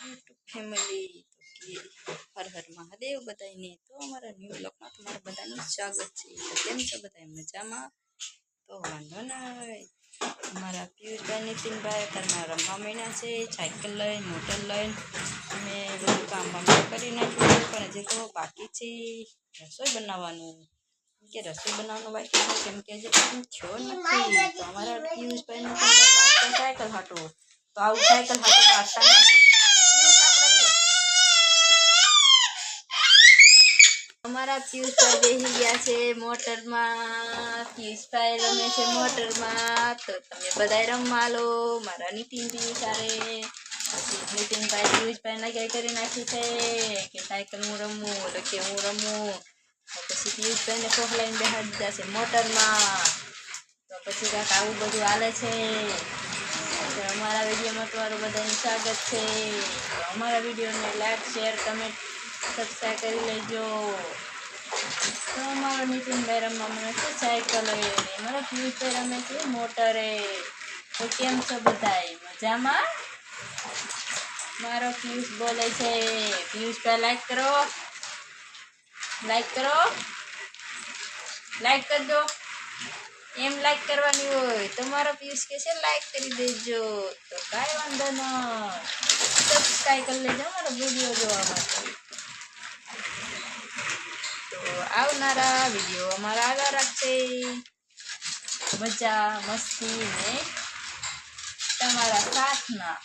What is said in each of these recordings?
YouTube family Har Har Mahadev બધાને તો અમારા ન્યૂ બ્લોગમાં તમારા બધાનું સ્વાગત છે. તો કેમ છો બધા મજામાં? તો વાંધો નહીં. અમારા પિયુષભાઈ નીતિનભાઈ ઘરમાં રમવા માંડ્યા છે, સાયકલ લઈને મોટર લઈને અમે બધું કામ કરી નાખ્યું, પણ હજી તો બાકી છે રસોઈ બનાવવાનું. કે રસોઈ બનાવવાનું બાકી છે કેમ કે હજી થયો નથી. તો અમારા પિયુષભાઈ નીતિનભાઈ સાયકલ હાટું તો આવું સાયકલ હાટું વાર્તા નહીં. અમારા પિયુષભાઈ બેસી ગયા છે મોટરમાં. પિયુષભાઈ રમે છે મોટરમાં, તો તમે બધા રમવા લો મારા નીતિનભાઈ સારે. પછી નીતિનભાઈ પિયુષભાઈ નગાઈ કરી નાખી છે કે સાયકલ હું રમું, એટલે કે હું રમું. પછી પિયુષભાઈને કોહલાઈને બેસાડી દીધા છે મોટરમાં. તો પછી કાંક આવું બધું હાલે છે. અમારા વિડીયોમાં તમારું બધાનું સ્વાગત છે. અમારા વિડીયોને લાઈક શેર કમેન્ટ સબસ્ક્રાઈબ કરી લેજો. તો અમારો નીતિનભાઈ રમવા મને છે સાયકલે, મારા પિયુષભાઈ રમે છે મોટરે. તો કેમ છો બધાય મજામાં? મારો પિયુષ બોલે છે. પિયુષભાઈ લાઈક કરો, લાઈક કરો, લાઈક કરજો. એમ લાઈક કરવાની હોય તમારો પિયુષ કે છે લાઈક કરી દેજો. તો કાંઈ વાંધો નહીં, સબસ્ક્રાઈબ કરી લેજો મારો વિડીયો જોવા માટે. તો આવનારા વિડીયો અમારા આગળ રાખશે. મજા મસ્તી ને તમારા સાથના.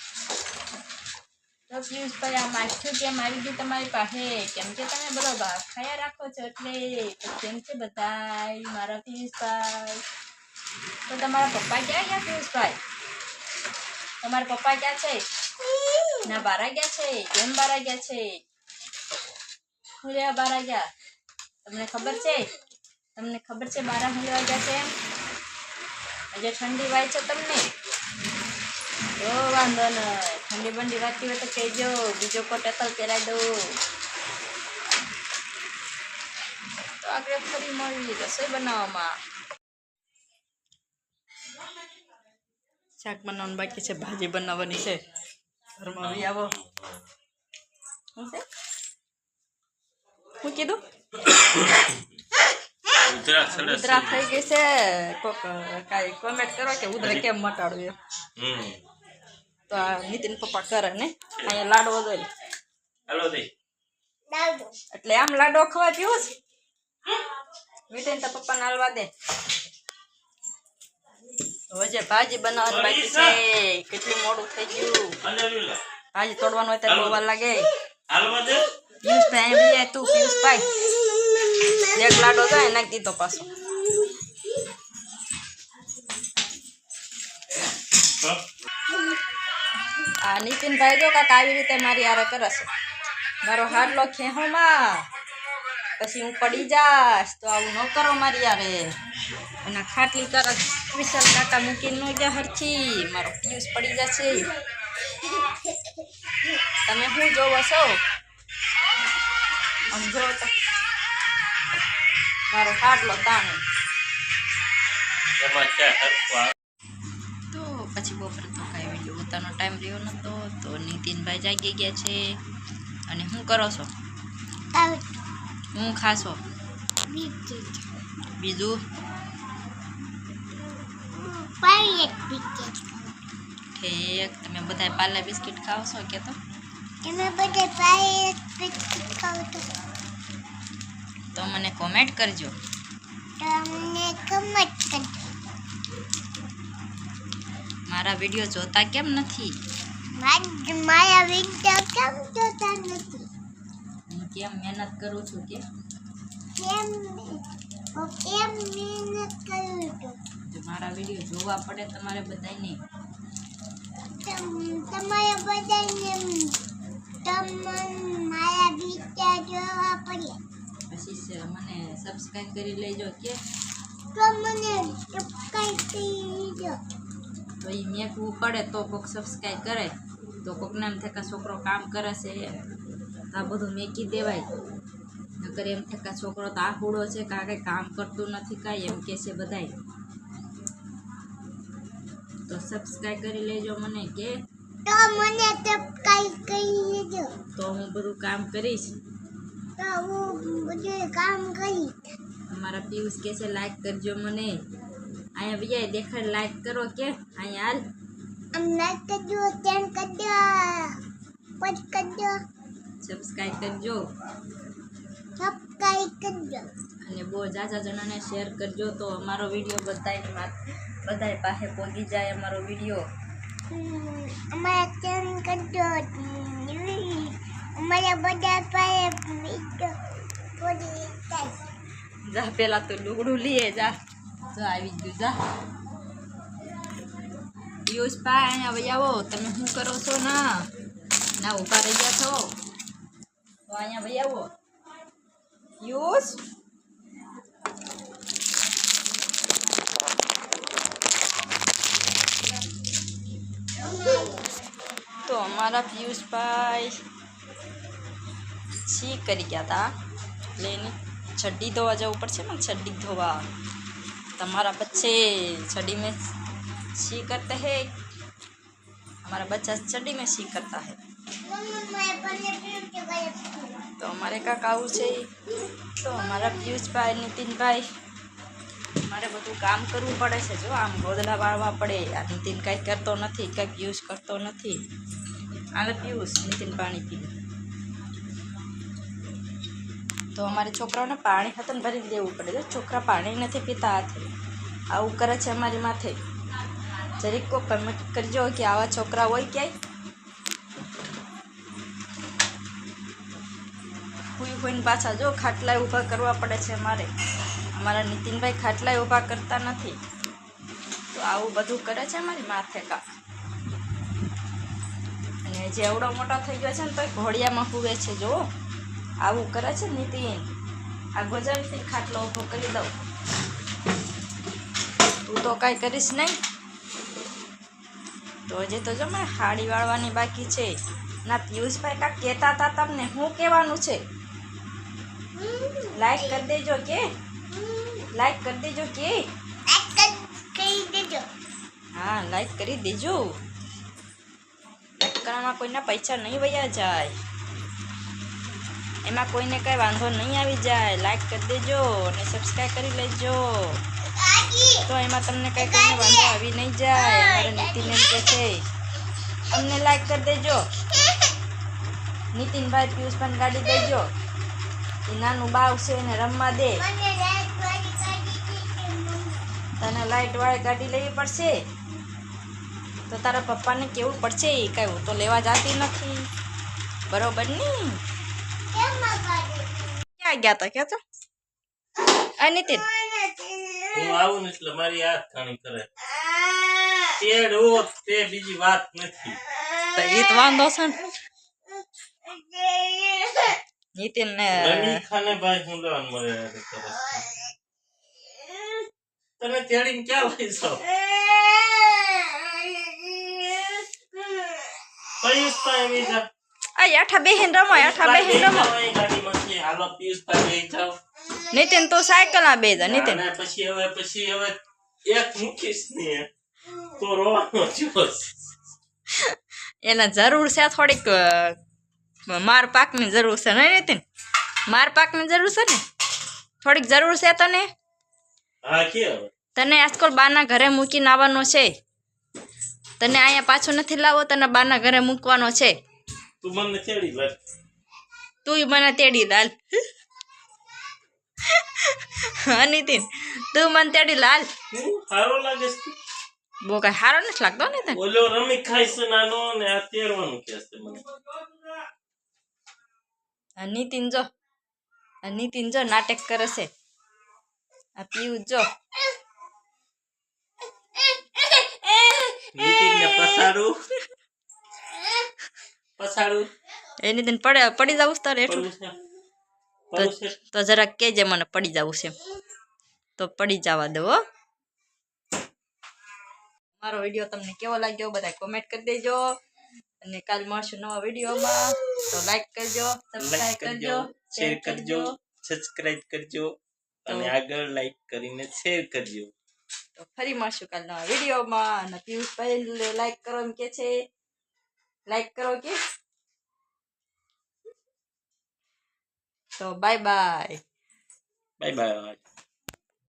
તો પિયુષભાઈ આ માખ્યું કેમ આવી ગયું તમારી પાસે? કેમ કે તમે બધો ભાગ ખાયા રાખો છો એટલે. તો કેમ છે બધાય મારા પિયુષભાઈ? તો તમારા પપ્પા ક્યાં ગયા પિયુષભાઈ? તમારા પપ્પા ક્યાં છે? ના બારા ગયા છે? કેમ બારા ગયા છે? હું લેવા બારા ગયા? તમને ખબર છે? તમને ખબર છે બારા હું લેવા ગયા છે એમ? હજે ઠંડી વાય છે તમને? તો વાંધો નહીં, ઠંડી બંડી વાતી હોય તો કહેજો, બીજો કોટ અકલ પહેરાઈ દઉં. તો આગળ ફરી મળી રસોઈ બનાવવામાં. શાક બનાવવાનું બાકી છે, ભાજી બનાવવાની છે. ઘરમાં બી આવો. શું છે? શું કીધું? ઉધરા થઈ ગઈ છે. કોક કાંઈ કોમેન્ટ કરો કે ઉધરા કેમ મટાડવું એમ. તો આ નીતિન પપ્પા કરે ને અહીંયા લાડવો દઈ એટલે આમ લાડવો ખવા પીવું છે. નીતિન તો પપ્પાને હાલવા દે. હજે ભાજી બનાવવાની બાકી છે. કેટલું મોડું થઈ ગયું. ભાજી તોડવાનું હોય ત્યારે બહુ વાર લાગે. પિયુષભાઈ તું પિયુષભાઈ એક લાડો જાય નાખી દીધો પાછો. આ નીતિનભાઈ જો કાંક આવી રીતે મારી હારે કરે છે. મારો હાડલો ખેહોમાં પછી હું પડી જાશ. તો આવું ન કરો મારી યારે. અને ખાટલી તરત વિશાલ કાકા મૂકીને ન જા હરખી. મારો પિયુષ પડી જશે. તમે શું જોવો છો? આમ જો તો મારો હાડલો તાણે. તો પછી બપોરે તો કાંઈ વિડીયો ઉતારવાનો ટાઈમ રહ્યો નહોતો. તો નીતિનભાઈ જાગી ગયા છે. અને શું કરો છો? હું ખાશો? બીજું ઠીક. તમે બધા પાર્લે બિસ્કિટ ખાવ છો કે? તો મને કોમેન્ટ કરજો. મારા વિડીયો જોતા કેમ નથી? મારા વિડીયો કેમ જોતા નથી? હું કેમ મહેનત કરું છું કે કેમ મહેનત કરું છું? મારા વિડીયો જોવા પડે તમારે બધાને. તમારે બધાને મારા વિડીયો જોવા પડે. પછી મને સબસ્ક્રાઈબ કરી લેજો કે તો મને સબસ્ક્રાઈબ કરી લેજો. તો એ મેકવું પડે તો કોઈક સબસ્ક્રાઈબ કરે. તો કોઈકને એમ થાય કે છોકરો કામ કરે છે તો આ બધું મેકી દેવાય. નકર એમ થાય કે છોકરો તો આહુડો છે, કાંઈ કામ કરતું નથી કાંઈ એમ કે છે બધાય. તો સબસ્ક્રાઈબ કરી લેજો મને કે તો મને સબસ્ક્રાઈબ કરી હું બધું કામ કરીશ. તો હું બધું કામ કરી. અમારા પિયુષ કહે છે લાઈક કરજો મને. અહીંયા બીજા દેખાડ લાઈક કરો કે અહીંયા હાલ. આમ લાઈક કરજો, ચેન કરજો, પટ કરજો, સબસ્ક્રાઈબ કરજો સબસ્ક્રાઈબ કરજો. અને બહુ ઝાઝા જણાને શેર કરજો તો અમારો વિડીયો બધાય પાસે પહોંચી જાય અમારો વિડીયો. અમારા ચેન કરજો. અમારા બધા પાસે વિડીયો પડી જાય. જા પેલા તો લુગડું લઈએ જા. જો આવી ગયું જા. પિયુષભાઈ અહીંયા વહી આવો. તમે શું કરો છો ના ઊભા રહી ગયા છો તો અહીંયા વહી આવો. પિયુષ તો અમારા પિયુષભાઈ છી કરી ગયા હતા લેની छड्डी धोवा जવું પડશે ને छड्डी धोवा તમારા बच्चे छड्डी में सी करते हैं हमारा बच्चा छड्डी में सी करता है तो हमारे का काऊ છે તો અમારા પિયુષભાઈ નીતિનભાઈ મારે બધું કામ કરવું પડે છે જો આમ ગોદડા વાળવા પડે આ નીતિન કાંઈ કરતો નથી કાંઈ પિયુષ કરતો નથી આલે પિયુષ નીતિન પાણી પી તો અમારે છોકરાઓને પાણી હાથન ભરી દેવું પડે જો છોકરા પાણી નથી પીતા હાથે આવું કરે છે અમારી માથે જરીક કો કમેન્ટ કરજો કે આવા છોકરા હોય ક્યાંય કોઈને પાછા જો ખાટલાય ઊભા કરવા પડે છે અમારા નીતિનભાઈ ખાટલાય ઊભા કરતા નથી તો આવું બધું કરે છે અમારી માથે કા અને જે એવડો મોટો થઈ ગયો છે ને તો ઘોડિયામાં હુવે છે જો આવું કરે છે નીતિન આ ગોજારથી ખાટલો ઊભો કરી દઉં તું તો કાંઈ કરીશ નહીં તો હજી તો જો મેં હાડી વાળવાની બાકી છે ના પિયુષભાઈ કાંઈક કહેતા હતા તમને શું કહેવાનું છે લાઈક કરી દેજો કે લાઈક કરી દેજો કે હા લાઈક કરી દેજો લાઈક કરવામાં કોઈના પૈસા નહીં વયા જાય એમાં કોઈને કાંઈ વાંધો નહીં આવી જાય લાઈક કરી દેજો અને સબસ્ક્રાઈબ કરી લેજો તો એમાં તમને કાંઈ કોઈને વાંધો આવી નહીં જાય અમારે નીતિન એમ કહે છે અમને લાઈક કરી દેજો નીતિનભાઈ પિયુષભાઈ ગાડી દેજો એ નાનું બાવ છે એને રમવા દે તને લાઈટ વાળી ગાડી લેવી પડશે તો તારા પપ્પાને કેવું પડશે કાંઈ હું તો લેવા જતી નથી બરોબર નહીં ક્યાં ગયા તા ક્યાં તો આ નીતિન હું આવું ને એટલે મારી હાથ ખાણી કરે તેડ હોત તે બીજી વાત નથી તો એ તો વાંધો છે ને નીતિન ને રમી ખાને ભાઈ હું લેવાનું મળે કરે તમે તેડીને ક્યાં લઈ જાઓ પિયુષભાઈ વીજા આ આઠા બેહીન રમો ગાડીમાંથી હાલો પિયુષભાઈ બેહી જાઓ નીતિન તો સાયકલ આ બે જા નીતિન અને પછી હવે એક મૂકીશ ને તો રોવાનો દિવસ એના જરૂર છે થોડીક માર પાકની જરૂર છે નહીં નીતિન માર પાકની જરૂર છે ને થોડીક જરૂર છે તને હા કે તને આજકાલ બાના ઘરે મૂકીને આવવાનો છે તને અહીંયા પાછો નથી લાવો તને બાના ઘરે મૂકવાનો છે તું મને તેડી લાગ તું મને તેડી લાલ હા નીતિન તું મને તેડી લાલ સારો લાગે છે બહુ કઈ સારો નથી લાગતો ને તને ઓલો રમી ખાય છે નાનો ને આ તેડવાનું કે છે મને આ નીતિન જો નાટક કરે છે આ પીવું જો નીતિનને પસાડું એ નીતિન પડી જવું તારે એટલું તો જરાક કેજે મને પડી જવું છે તો પડી જવા દો મારો વિડીયો તમને કેવો લાગ્યો બધા કોમેન્ટ કરી દેજો અને કાલ મળશું નવા વિડીયોમાં તો લાઈક કરજો સબસ્ક્રાઇબ કરજો શેર કરજો સબસ્ક્રાઇબ કરજો અને આગળ લાઈક કરીને શેર કરજો તો ફરી મળશું કાલ નવા વિડીયોમાં અને પિયુષભાઈ લાઈક કરો એમ કે છે લાઈક કરો કે તો બાય બાય. Bye bye.